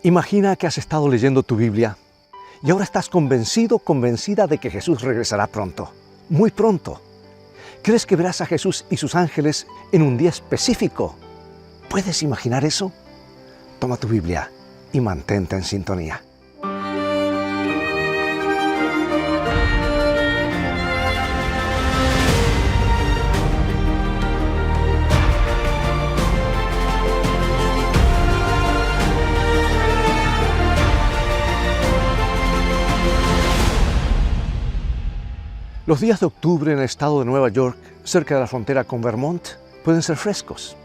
Imagina que has estado leyendo tu Biblia y ahora estás convencida de que Jesús regresará pronto, muy pronto. ¿Crees que verás a Jesús y sus ángeles en un día específico? ¿Puedes imaginar eso? Toma tu Biblia y mantente en sintonía. Los días de octubre en el estado de Nueva York, cerca de la frontera con Vermont, pueden ser frescos.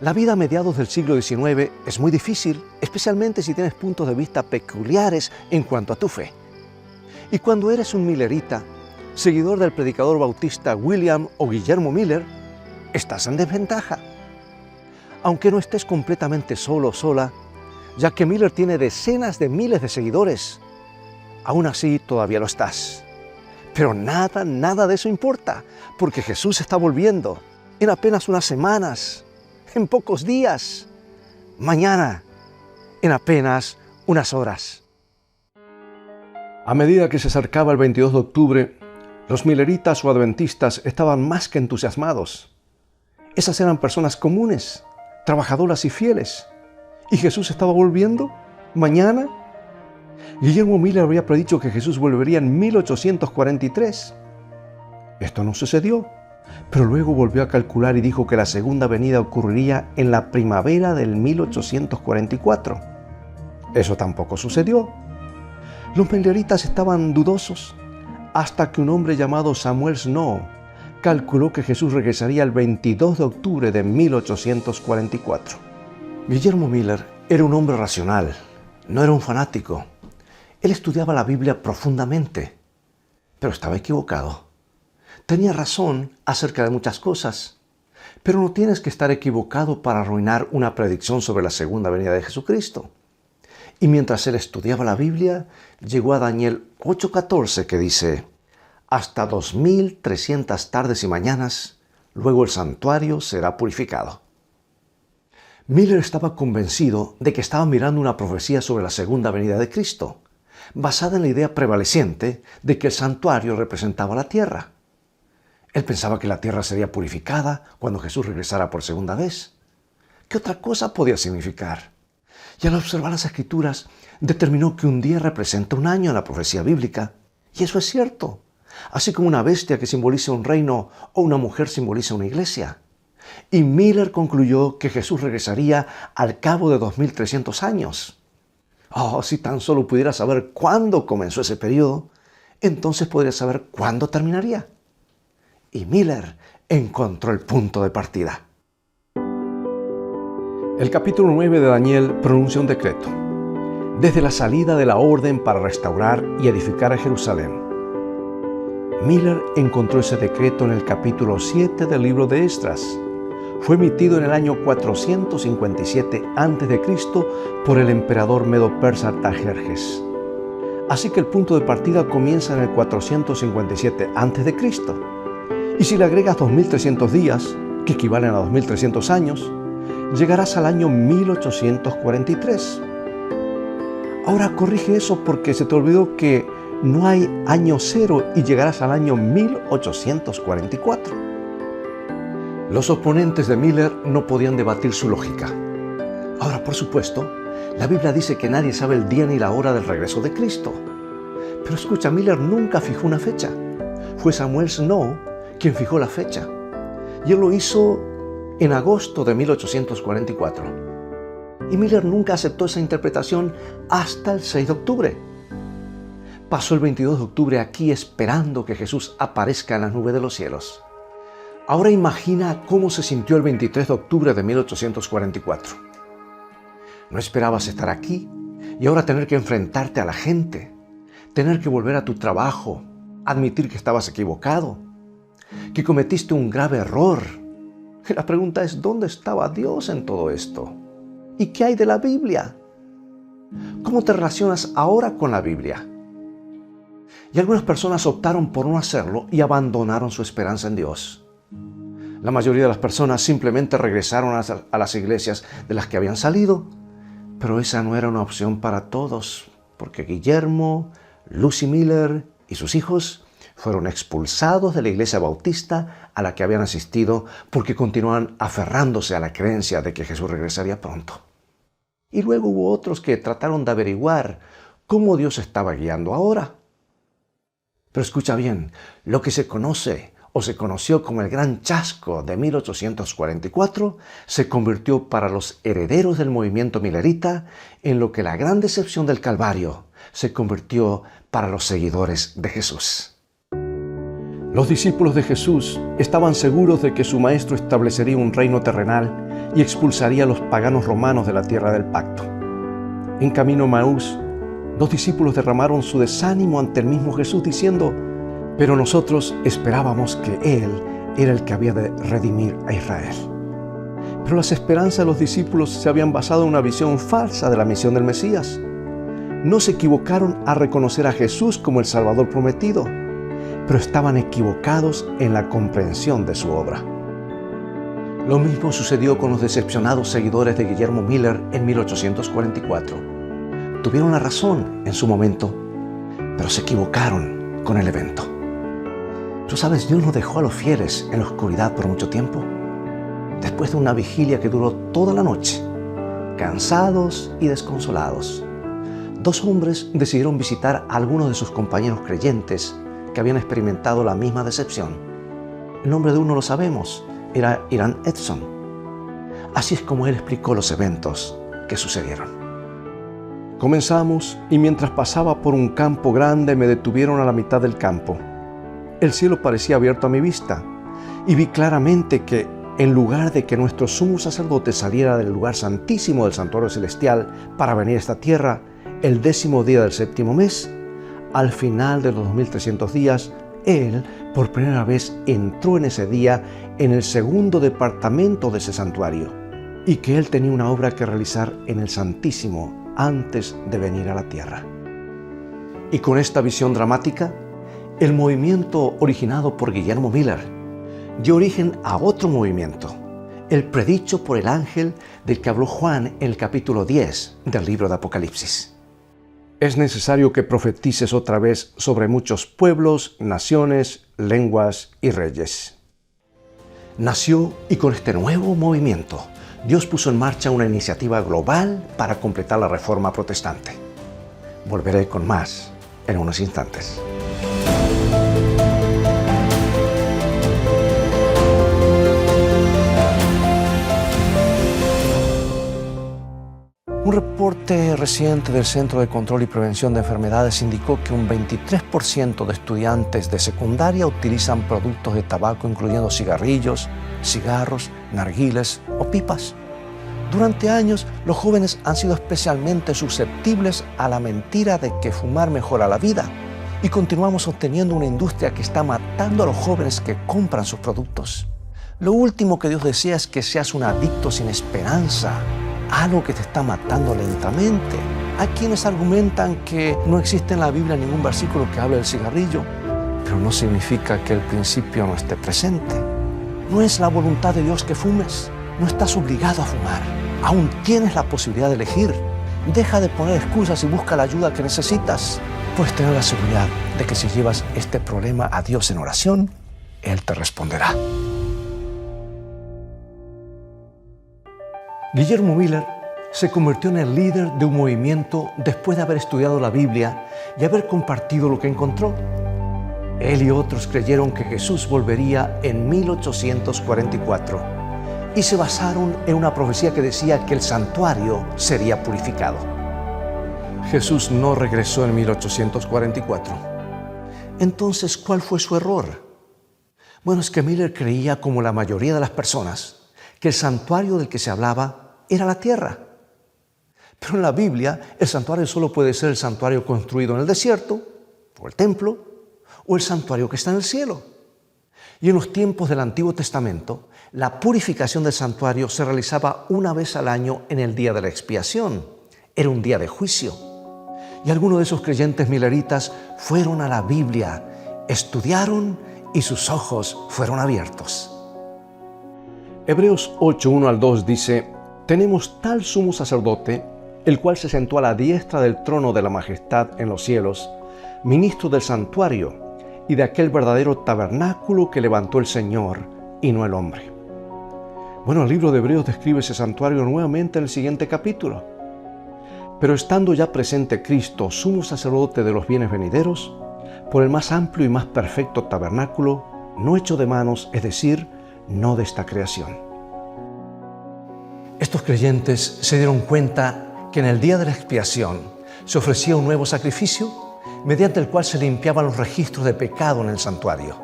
La vida a mediados del siglo XIX es muy difícil, especialmente si tienes puntos de vista peculiares en cuanto a tu fe. Y cuando eres un millerita, seguidor del predicador bautista William o Guillermo Miller, estás en desventaja. Aunque no estés completamente solo o sola, ya que Miller tiene decenas de miles de seguidores, aún así todavía lo estás. Pero nada de eso importa, porque Jesús está volviendo en apenas unas semanas, en pocos días, mañana, en apenas unas horas. A medida que se acercaba el 22 de octubre, los milleritas o adventistas estaban más que entusiasmados. Esas eran personas comunes, trabajadoras y fieles. ¿Y Jesús estaba volviendo? ¿Mañana? Guillermo Miller había predicho que Jesús volvería en 1843. Esto no sucedió, pero luego volvió a calcular y dijo que la segunda venida ocurriría en la primavera del 1844. Eso tampoco sucedió. Los milleritas estaban dudosos hasta que un hombre llamado Samuel Snow calculó que Jesús regresaría el 22 de octubre de 1844. Guillermo Miller era un hombre racional, no era un fanático. Él estudiaba la Biblia profundamente, pero estaba equivocado. Tenía razón acerca de muchas cosas, pero no tienes que estar equivocado para arruinar una predicción sobre la segunda venida de Jesucristo. Y mientras él estudiaba la Biblia, llegó a Daniel 8:14 que dice: hasta 2300 tardes y mañanas, luego el santuario será purificado. Miller estaba convencido de que estaba mirando una profecía sobre la segunda venida de Cristo, basada en la idea prevaleciente de que el santuario representaba la tierra. Él pensaba que la tierra sería purificada cuando Jesús regresara por segunda vez. ¿Qué otra cosa podía significar? Y al observar las Escrituras, determinó que un día representa un año en la profecía bíblica. Y eso es cierto. Así como una bestia que simboliza un reino o una mujer simboliza una iglesia. Y Miller concluyó que Jesús regresaría al cabo de 2300 años. Oh, si tan solo pudiera saber cuándo comenzó ese periodo, entonces podría saber cuándo terminaría. Y Miller encontró el punto de partida. El capítulo 9 de Daniel pronuncia un decreto. Desde la salida de la orden para restaurar y edificar a Jerusalén. Miller encontró ese decreto en el capítulo 7 del libro de Esdras. Fue emitido en el año 457 a.C. por el emperador medo-persa Artajerjes. Así que el punto de partida comienza en el 457 a.C. Y si le agregas 2300 días, que equivalen a 2300 años, llegarás al año 1843. Ahora corrige eso porque se te olvidó que no hay año cero y llegarás al año 1844. Los oponentes de Miller no podían debatir su lógica. Ahora, por supuesto, la Biblia dice que nadie sabe el día ni la hora del regreso de Cristo. Pero escucha, Miller nunca fijó una fecha. Fue Samuel Snow quien fijó la fecha. Y él lo hizo en agosto de 1844. Y Miller nunca aceptó esa interpretación hasta el 6 de octubre. Pasó el 22 de octubre aquí esperando que Jesús aparezca en las nubes de los cielos. Ahora imagina cómo se sintió el 23 de octubre de 1844. No esperabas estar aquí y ahora tener que enfrentarte a la gente, tener que volver a tu trabajo, admitir que estabas equivocado, que cometiste un grave error. Y la pregunta es, ¿dónde estaba Dios en todo esto? ¿Y qué hay de la Biblia? ¿Cómo te relacionas ahora con la Biblia? Y algunas personas optaron por no hacerlo y abandonaron su esperanza en Dios. La mayoría de las personas simplemente regresaron a las iglesias de las que habían salido, Pero esa no era una opción para todos, porque Guillermo, Lucy Miller y sus hijos fueron expulsados de la iglesia bautista a la que habían asistido porque continuaban aferrándose a la creencia de que Jesús regresaría pronto. Y luego hubo otros que trataron de averiguar cómo Dios estaba guiando ahora. Pero escucha bien, lo que se conoce o se conoció como el Gran Chasco de 1844 se convirtió para los herederos del movimiento millerita en lo que la Gran Decepción del Calvario se convirtió para los seguidores de Jesús. Los discípulos de Jesús estaban seguros de que su maestro establecería un reino terrenal y expulsaría a los paganos romanos de la tierra del pacto. En camino a Emaús, los discípulos derramaron su desánimo ante el mismo Jesús diciendo: pero nosotros esperábamos que Él era el que había de redimir a Israel. Pero las esperanzas de los discípulos se habían basado en una visión falsa de la misión del Mesías. No se equivocaron a reconocer a Jesús como el Salvador prometido, pero estaban equivocados en la comprensión de su obra. Lo mismo sucedió con los decepcionados seguidores de Guillermo Miller en 1844. Tuvieron la razón en su momento, pero se equivocaron con el evento. Tú sabes, Dios no dejó a los fieles en la oscuridad por mucho tiempo. Después de una vigilia que duró toda la noche, cansados y desconsolados, dos hombres decidieron visitar a algunos de sus compañeros creyentes que habían experimentado la misma decepción. El nombre de uno lo sabemos, era Irán Edson. Así es como él explicó los eventos que sucedieron. Comenzamos y mientras pasaba por un campo grande me detuvieron a la mitad del campo. El cielo parecía abierto a mi vista y vi claramente que en lugar de que nuestro sumo sacerdote saliera del lugar santísimo del santuario celestial para venir a esta tierra el 10º día del 7º mes, al final de los 2300 días, Él por primera vez entró en ese día en el segundo departamento de ese santuario y que Él tenía una obra que realizar en el Santísimo antes de venir a la tierra. Y con esta visión dramática, el movimiento originado por Guillermo Miller dio origen a otro movimiento, el predicho por el ángel del que habló Juan en el capítulo 10 del libro de Apocalipsis. Es necesario que profetices otra vez sobre muchos pueblos, naciones, lenguas y reyes. Nació y con este nuevo movimiento, Dios puso en marcha una iniciativa global para completar la reforma protestante. Volveré con más en unos instantes. Un reporte reciente del Centro de Control y Prevención de Enfermedades indicó que un 23% de estudiantes de secundaria utilizan productos de tabaco, incluyendo cigarrillos, cigarros, narguiles o pipas. Durante años, los jóvenes han sido especialmente susceptibles a la mentira de que fumar mejora la vida y continuamos sosteniendo una industria que está matando a los jóvenes que compran sus productos. Lo último que Dios desea es que seas un adicto sin esperanza, algo que te está matando lentamente. Hay quienes argumentan que no existe en la Biblia ningún versículo que hable del cigarrillo, pero no significa que el principio no esté presente. No es la voluntad de Dios que fumes. No estás obligado a fumar. Aún tienes la posibilidad de elegir. Deja de poner excusas y busca la ayuda que necesitas. Puedes tener la seguridad de que si llevas este problema a Dios en oración, Él te responderá. Guillermo Miller se convirtió en el líder de un movimiento después de haber estudiado la Biblia y haber compartido lo que encontró. Él y otros creyeron que Jesús volvería en 1844 y se basaron en una profecía que decía que el santuario sería purificado. Jesús no regresó en 1844. Entonces, ¿cuál fue su error? Bueno, es que Miller creía, como la mayoría de las personas, que el santuario del que se hablaba era la tierra. Pero en la Biblia, el santuario solo puede ser el santuario construido en el desierto, o el templo, o el santuario que está en el cielo. Y en los tiempos del Antiguo Testamento, la purificación del santuario se realizaba una vez al año en el día de la expiación. Era un día de juicio. Y algunos de esos creyentes mileritas fueron a la Biblia, estudiaron y sus ojos fueron abiertos. Hebreos 8:1-2 dice: tenemos tal sumo sacerdote el cual se sentó a la diestra del trono de la majestad en los cielos, ministro del santuario y de aquel verdadero tabernáculo que levantó el Señor y no el hombre. Bueno, el libro de Hebreos describe ese santuario nuevamente en el siguiente capítulo. Pero estando ya presente Cristo, sumo sacerdote de los bienes venideros, por el más amplio y más perfecto tabernáculo, no hecho de manos, es decir, no de esta creación. Estos creyentes se dieron cuenta que en el día de la expiación se ofrecía un nuevo sacrificio mediante el cual se limpiaban los registros de pecado en el santuario.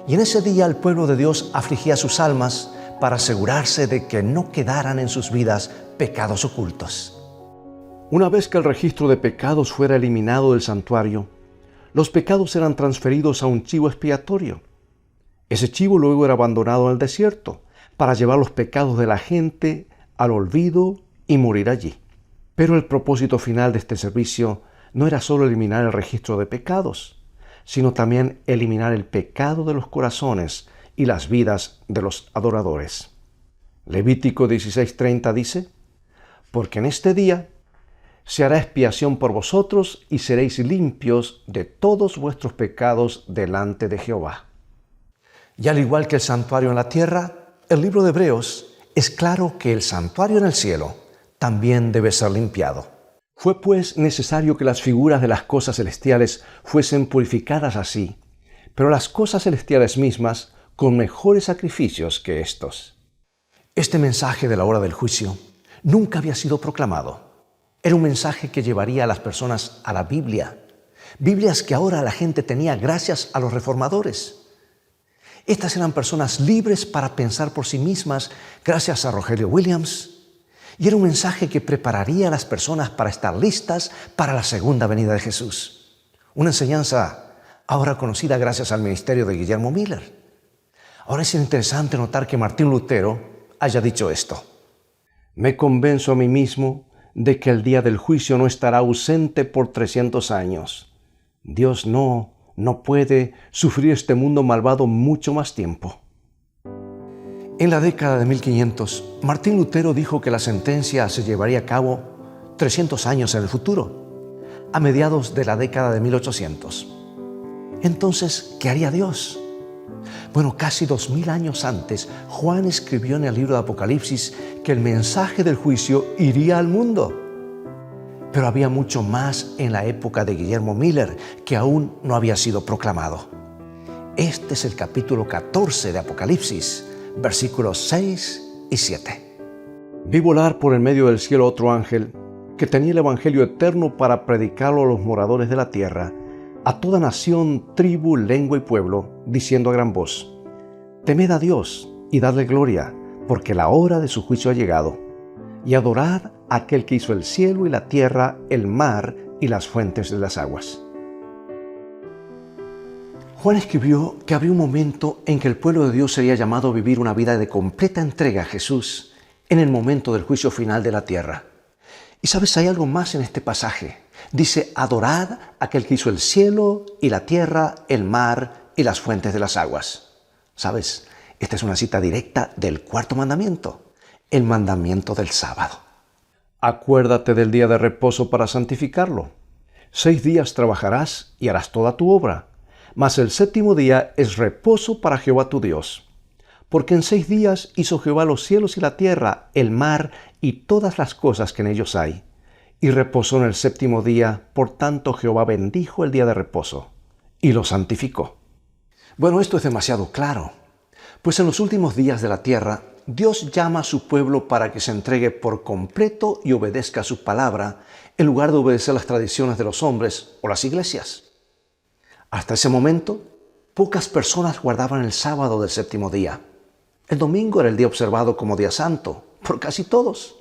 Y en ese día el pueblo de Dios afligía sus almas para asegurarse de que no quedaran en sus vidas pecados ocultos. Una vez que el registro de pecados fuera eliminado del santuario, los pecados eran transferidos a un chivo expiatorio. Ese chivo luego era abandonado en el desierto para llevar los pecados de la gente al olvido y morir allí. Pero el propósito final de este servicio no era solo eliminar el registro de pecados, sino también eliminar el pecado de los corazones y las vidas de los adoradores. Levítico 16:30 dice: porque en este día se hará expiación por vosotros y seréis limpios de todos vuestros pecados delante de Jehová. Y al igual que el santuario en la tierra, el libro de Hebreos es claro que el santuario en el cielo también debe ser limpiado. Fue pues necesario que las figuras de las cosas celestiales fuesen purificadas así, pero las cosas celestiales mismas con mejores sacrificios que estos. Este mensaje de la hora del juicio nunca había sido proclamado. Era un mensaje que llevaría a las personas a la Biblia. Biblias que ahora la gente tenía gracias a los reformadores. Estas eran personas libres para pensar por sí mismas gracias a Rogelio Williams. Y era un mensaje que prepararía a las personas para estar listas para la segunda venida de Jesús. Una enseñanza ahora conocida gracias al ministerio de Guillermo Miller. Ahora es interesante notar que Martín Lutero haya dicho esto: me convenzo a mí mismo de que el día del juicio no estará ausente por 300 años. Dios no puede sufrir este mundo malvado mucho más tiempo. En la década de 1500, Martín Lutero dijo que la sentencia se llevaría a cabo 300 años en el futuro, a mediados de la década de 1800. Entonces, ¿qué haría Dios? Bueno, casi 2000 años antes, Juan escribió en el libro de Apocalipsis que el mensaje del juicio iría al mundo. Pero había mucho más en la época de Guillermo Miller que aún no había sido proclamado. Este es el capítulo 14 de Apocalipsis, versículos 6 y 7. Vi volar por el medio del cielo otro ángel que tenía el evangelio eterno para predicarlo a los moradores de la tierra, a toda nación, tribu, lengua y pueblo, diciendo a gran voz: temed a Dios y dadle gloria, porque la hora de su juicio ha llegado, y adorad a aquel que hizo el cielo y la tierra, el mar y las fuentes de las aguas. Juan escribió que habría un momento en que el pueblo de Dios sería llamado a vivir una vida de completa entrega a Jesús en el momento del juicio final de la tierra. Y sabes, hay algo más en este pasaje. Dice: adorad a aquel que hizo el cielo y la tierra, el mar y las fuentes de las aguas. ¿Sabes? Esta es una cita directa del cuarto mandamiento, el mandamiento del sábado. Acuérdate del día de reposo para santificarlo. 6 días trabajarás y harás toda tu obra, mas el séptimo día es reposo para Jehová tu Dios. Porque en 6 días hizo Jehová los cielos y la tierra, el mar y todas las cosas que en ellos hay, y reposó en el séptimo día. Por tanto Jehová bendijo el día de reposo y lo santificó. Bueno, esto es demasiado claro, pues en los últimos días de la tierra Dios llama a su pueblo para que se entregue por completo y obedezca su palabra, en lugar de obedecer las tradiciones de los hombres o las iglesias. Hasta ese momento, pocas personas guardaban el sábado del séptimo día. El domingo era el día observado como día santo por casi todos.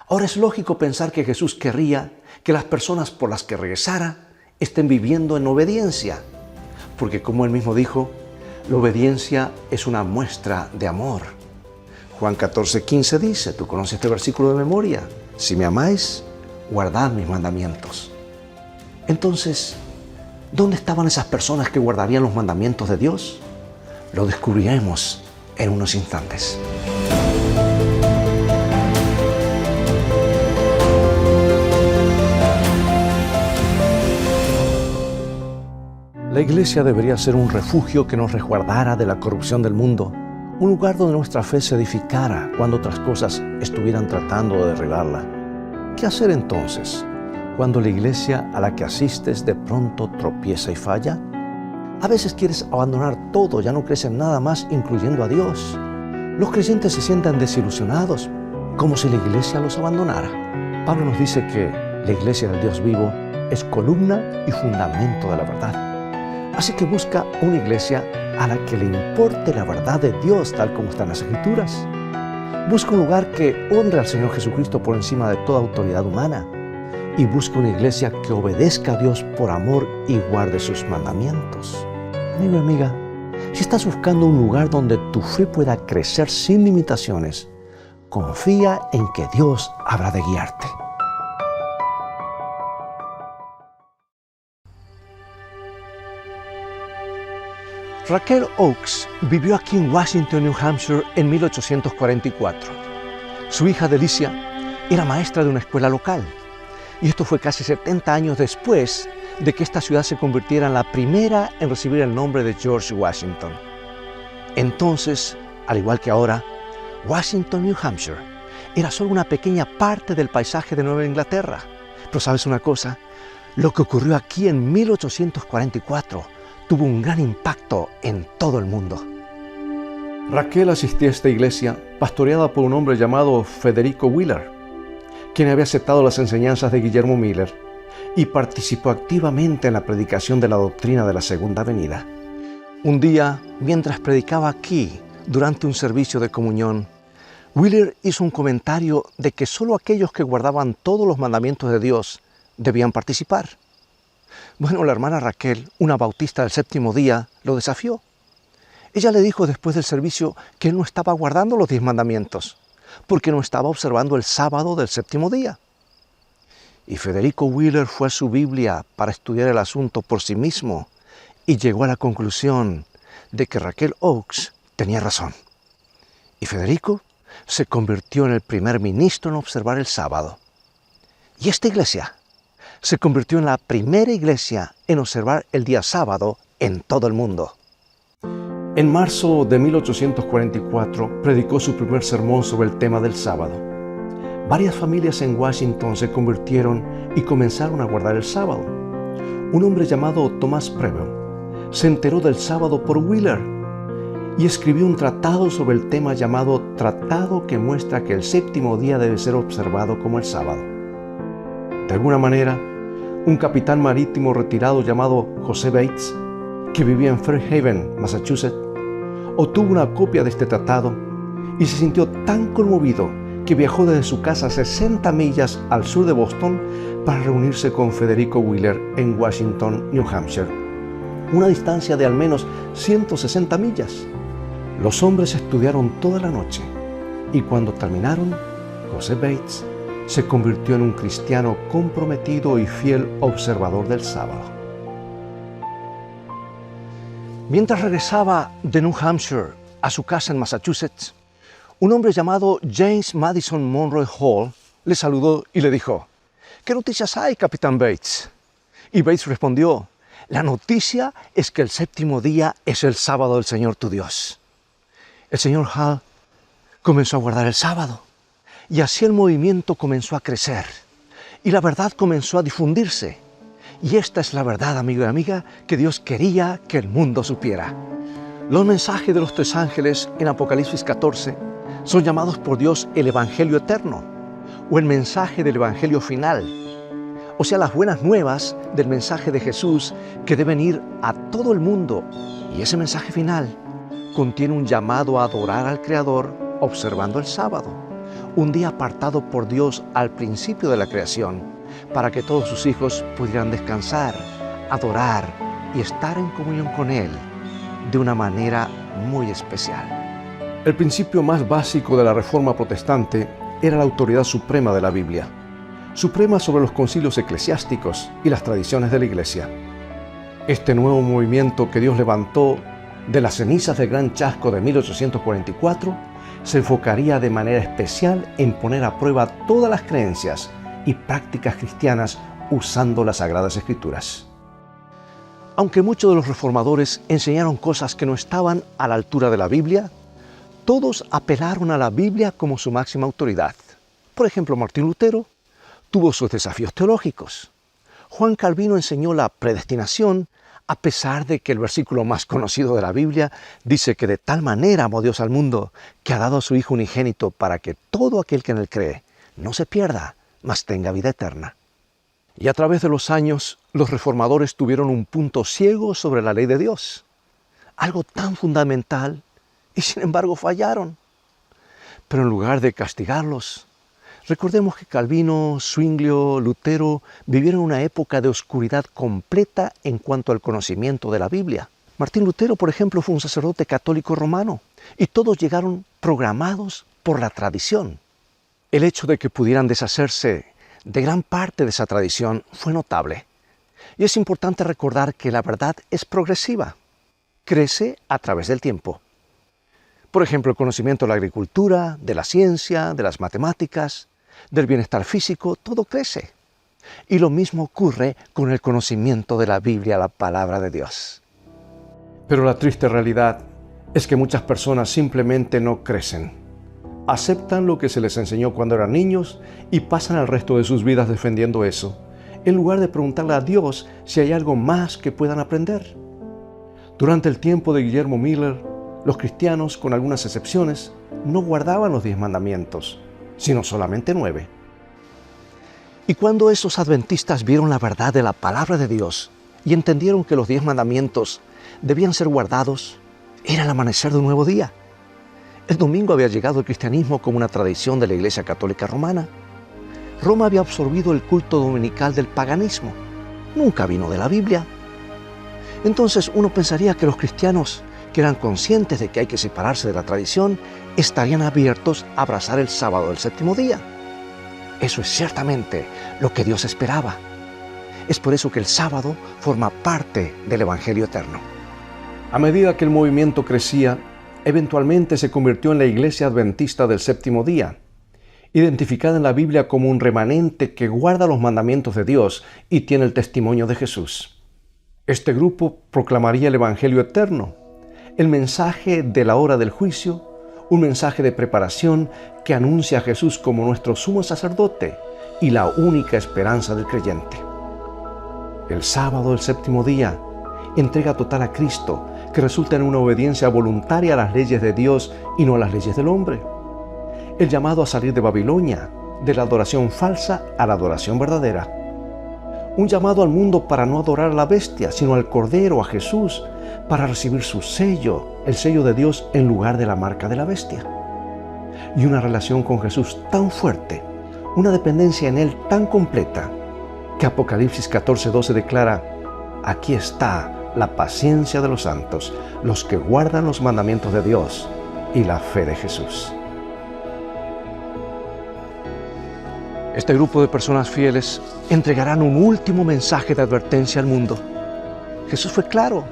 Ahora es lógico pensar que Jesús querría que las personas por las que regresara estén viviendo en obediencia, porque como él mismo dijo, la obediencia es una muestra de amor. Juan 14:15 dice, tú conoces este versículo de memoria: si me amáis, guardad mis mandamientos. Entonces, ¿dónde estaban esas personas que guardarían los mandamientos de Dios? Lo descubriremos en unos instantes. La iglesia debería ser un refugio que nos resguardara de la corrupción del mundo, un lugar donde nuestra fe se edificara cuando otras cosas estuvieran tratando de derribarla. ¿Qué hacer entonces cuando la iglesia a la que asistes de pronto tropieza y falla? A veces quieres abandonar todo, ya no crees en nada más, incluyendo a Dios. Los creyentes se sientan desilusionados, como si la iglesia los abandonara. Pablo nos dice que la iglesia del Dios vivo es columna y fundamento de la verdad. Así que busca una iglesia a la que le importe la verdad de Dios tal como están las Escrituras. Busca un lugar que honre al Señor Jesucristo por encima de toda autoridad humana. Y busca una iglesia que obedezca a Dios por amor y guarde sus mandamientos. Amigo y amiga, si estás buscando un lugar donde tu fe pueda crecer sin limitaciones, confía en que Dios habrá de guiarte. Raquel Oakes vivió aquí en Washington, New Hampshire, en 1844. Su hija Delicia era maestra de una escuela local. Y esto fue casi 70 años después de que esta ciudad se convirtiera en la primera en recibir el nombre de George Washington. Entonces, al igual que ahora, Washington, New Hampshire, era solo una pequeña parte del paisaje de Nueva Inglaterra. Pero ¿sabes una cosa? Lo que ocurrió aquí en 1844 tuvo un gran impacto en todo el mundo. Raquel asistía a esta iglesia pastoreada por un hombre llamado Federico Wheeler, quien había aceptado las enseñanzas de Guillermo Miller y participó activamente en la predicación de la doctrina de la Segunda Venida. Un día, mientras predicaba aquí, durante un servicio de comunión, Wheeler hizo un comentario de que solo aquellos que guardaban todos los mandamientos de Dios debían participar. Bueno, la hermana Raquel, una bautista del séptimo día, lo desafió. Ella le dijo después del servicio que él no estaba guardando los 10 mandamientos, porque no estaba observando el sábado del séptimo día. Y Federico Wheeler fue a su Biblia para estudiar el asunto por sí mismo y llegó a la conclusión de que Raquel Oakes tenía razón. Y Federico se convirtió en el primer ministro en observar el sábado. Y esta iglesia se convirtió en la primera iglesia en observar el día sábado en todo el mundo. En marzo de 1844 predicó su primer sermón sobre el tema del sábado. Varias familias en Washington se convirtieron y comenzaron a guardar el sábado. Un hombre llamado Thomas Preble se enteró del sábado por Wheeler y escribió un tratado sobre el tema llamado Tratado que muestra que el séptimo día debe ser observado como el sábado. De alguna manera, un capitán marítimo retirado llamado José Bates, que vivía en Fairhaven, Massachusetts, obtuvo una copia de este tratado y se sintió tan conmovido que viajó desde su casa 60 millas al sur de Boston para reunirse con Federico Wheeler en Washington, New Hampshire, una distancia de al menos 160 millas. Los hombres estudiaron toda la noche y cuando terminaron, José Bates se convirtió en un cristiano comprometido y fiel observador del sábado. Mientras regresaba de New Hampshire a su casa en Massachusetts, un hombre llamado James Madison Monroe Hall le saludó y le dijo: ¿Qué noticias hay, Capitán Bates? Y Bates respondió: la noticia es que el séptimo día es el sábado del Señor tu Dios. El señor Hall comenzó a guardar el sábado. Y así el movimiento comenzó a crecer y la verdad comenzó a difundirse. Y esta es la verdad, amigo y amiga, que Dios quería que el mundo supiera. Los mensajes de los 3 ángeles en Apocalipsis 14 son llamados por Dios el Evangelio eterno o el mensaje del Evangelio final. O sea, las buenas nuevas del mensaje de Jesús que deben ir a todo el mundo. Y ese mensaje final contiene un llamado a adorar al Creador observando el sábado. Un día apartado por Dios al principio de la creación, para que todos sus hijos pudieran descansar, adorar y estar en comunión con Él de una manera muy especial. El principio más básico de la Reforma Protestante era la autoridad suprema de la Biblia, suprema sobre los concilios eclesiásticos y las tradiciones de la Iglesia. Este nuevo movimiento que Dios levantó de las cenizas del gran chasco de 1844 se enfocaría de manera especial en poner a prueba todas las creencias y prácticas cristianas usando las Sagradas Escrituras. Aunque muchos de los reformadores enseñaron cosas que no estaban a la altura de la Biblia, todos apelaron a la Biblia como su máxima autoridad. Por ejemplo, Martín Lutero tuvo sus desafíos teológicos. Juan Calvino enseñó la predestinación, a pesar de que el versículo más conocido de la Biblia dice que de tal manera amó Dios al mundo, que ha dado a su Hijo unigénito para que todo aquel que en él cree no se pierda, mas tenga vida eterna. Y a través de los años, los reformadores tuvieron un punto ciego sobre la ley de Dios, algo tan fundamental, y sin embargo fallaron. Pero en lugar de castigarlos, recordemos que Calvino, Zwinglio, Lutero vivieron una época de oscuridad completa en cuanto al conocimiento de la Biblia. Martín Lutero, por ejemplo, fue un sacerdote católico romano, y todos llegaron programados por la tradición. El hecho de que pudieran deshacerse de gran parte de esa tradición fue notable. Y es importante recordar que la verdad es progresiva, crece a través del tiempo. Por ejemplo, el conocimiento de la agricultura, de la ciencia, de las matemáticas, del bienestar físico, todo crece. Y lo mismo ocurre con el conocimiento de la Biblia, la palabra de Dios. Pero la triste realidad es que muchas personas simplemente no crecen. Aceptan lo que se les enseñó cuando eran niños y pasan el resto de sus vidas defendiendo eso, en lugar de preguntarle a Dios si hay algo más que puedan aprender. Durante el tiempo de Guillermo Miller, los cristianos, con algunas excepciones, no guardaban los 10 mandamientos, sino solamente 9. Y cuando esos adventistas vieron la verdad de la palabra de Dios y entendieron que los 10 mandamientos debían ser guardados, era el amanecer de un nuevo día. El domingo había llegado el cristianismo como una tradición de la Iglesia Católica Romana. Roma había absorbido el culto dominical del paganismo. Nunca vino de la Biblia. Entonces uno pensaría que los cristianos, que eran conscientes de que hay que separarse de la tradición, estarían abiertos a abrazar el sábado del séptimo día. Eso es ciertamente lo que Dios esperaba. Es por eso que el sábado forma parte del Evangelio eterno. A medida que el movimiento crecía, eventualmente se convirtió en la Iglesia Adventista del Séptimo Día, identificada en la Biblia como un remanente que guarda los mandamientos de Dios y tiene el testimonio de Jesús. Este grupo proclamaría el Evangelio eterno, el mensaje de la hora del juicio, un mensaje de preparación que anuncia a Jesús como nuestro sumo sacerdote y la única esperanza del creyente. El sábado del séptimo día, entrega total a Cristo, que resulta en una obediencia voluntaria a las leyes de Dios y no a las leyes del hombre. El llamado a salir de Babilonia, de la adoración falsa a la adoración verdadera. Un llamado al mundo para no adorar a la bestia, sino al Cordero, a Jesús, para recibir su sello, el sello de Dios en lugar de la marca de la bestia. Y una relación con Jesús tan fuerte, una dependencia en Él tan completa, que Apocalipsis 14:12 declara: aquí está la paciencia de los santos, los que guardan los mandamientos de Dios y la fe de Jesús. Este grupo de personas fieles entregarán un último mensaje de advertencia al mundo. Jesús fue claro.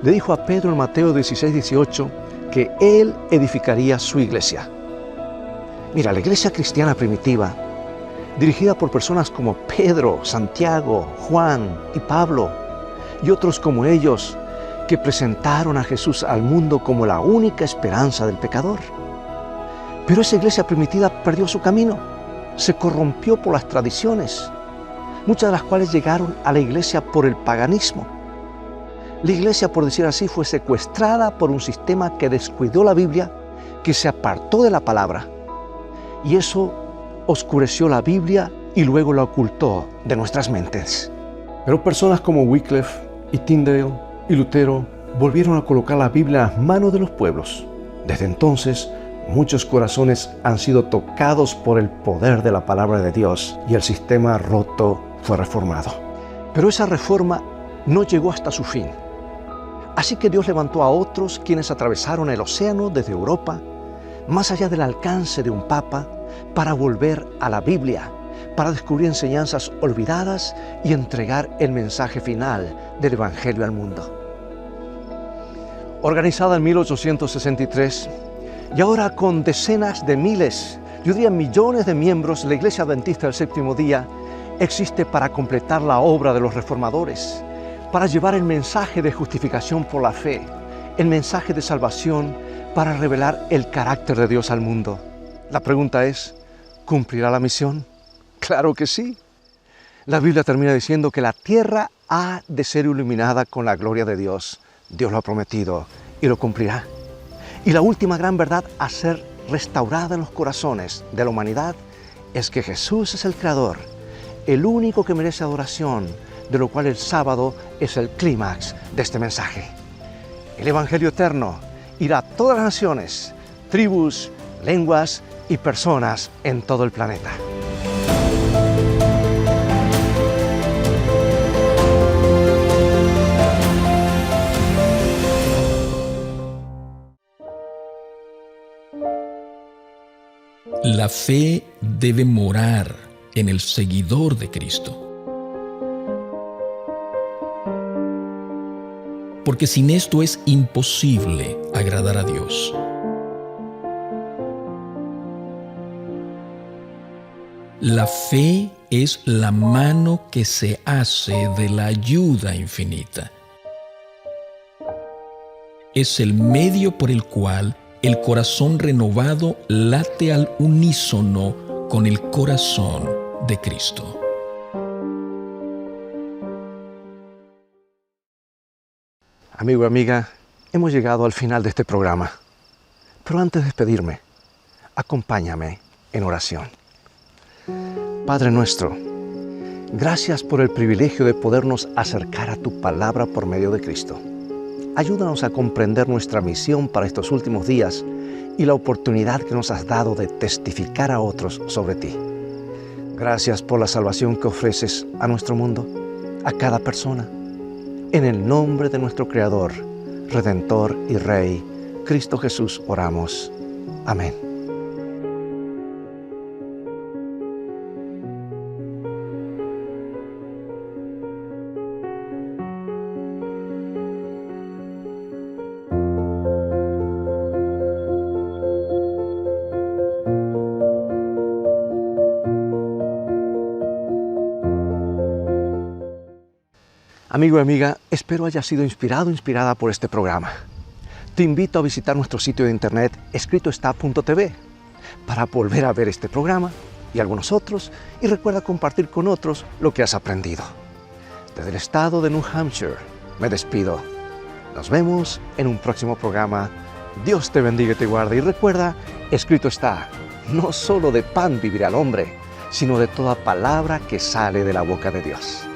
Le dijo a Pedro en Mateo 16:18 que Él edificaría su iglesia. Mira, la iglesia cristiana primitiva, dirigida por personas como Pedro, Santiago, Juan y Pablo, y otros como ellos, que presentaron a Jesús al mundo como la única esperanza del pecador. Pero esa iglesia primitiva perdió su camino, se corrompió por las tradiciones, muchas de las cuales llegaron a la iglesia por el paganismo. La iglesia, por decir así, fue secuestrada por un sistema que descuidó la Biblia, que se apartó de la palabra, y eso oscureció la Biblia y luego la ocultó de nuestras mentes. Pero personas como Wycliffe y Tyndale y Lutero volvieron a colocar la Biblia en las manos de los pueblos. Desde entonces, muchos corazones han sido tocados por el poder de la palabra de Dios y el sistema roto fue reformado. Pero esa reforma no llegó hasta su fin. Así que Dios levantó a otros quienes atravesaron el océano desde Europa, más allá del alcance de un papa, para volver a la Biblia, para descubrir enseñanzas olvidadas y entregar el mensaje final del Evangelio al mundo. Organizada en 1863 y ahora con decenas de miles, yo diría millones de miembros, la Iglesia Adventista del Séptimo Día existe para completar la obra de los reformadores, para llevar el mensaje de justificación por la fe, el mensaje de salvación para revelar el carácter de Dios al mundo. La pregunta es, ¿cumplirá la misión? ¡Claro que sí! La Biblia termina diciendo que la tierra ha de ser iluminada con la gloria de Dios. Dios lo ha prometido y lo cumplirá. Y la última gran verdad a ser restaurada en los corazones de la humanidad es que Jesús es el Creador, el único que merece adoración, de lo cual el sábado es el clímax de este mensaje. El Evangelio eterno irá a todas las naciones, tribus, lenguas y personas en todo el planeta. La fe debe morar en el seguidor de Cristo. Porque sin esto es imposible agradar a Dios. La fe es la mano que se hace de la ayuda infinita. Es el medio por el cual el corazón renovado late al unísono con el corazón de Cristo. Amigo y amiga, hemos llegado al final de este programa. Pero antes de despedirme, acompáñame en oración. Padre nuestro, gracias por el privilegio de podernos acercar a tu palabra por medio de Cristo. Ayúdanos a comprender nuestra misión para estos últimos días y la oportunidad que nos has dado de testificar a otros sobre ti. Gracias por la salvación que ofreces a nuestro mundo, a cada persona. En el nombre de nuestro Creador, Redentor y Rey, Cristo Jesús, oramos. Amén. Amigo y amiga, espero haya sido inspirado o inspirada por este programa. Te invito a visitar nuestro sitio de internet escritoestá.tv para volver a ver este programa y algunos otros, y recuerda compartir con otros lo que has aprendido. Desde el estado de New Hampshire me despido. Nos vemos en un próximo programa. Dios te bendiga y te guarde, y recuerda, escrito está, no solo de pan vivirá el hombre, sino de toda palabra que sale de la boca de Dios.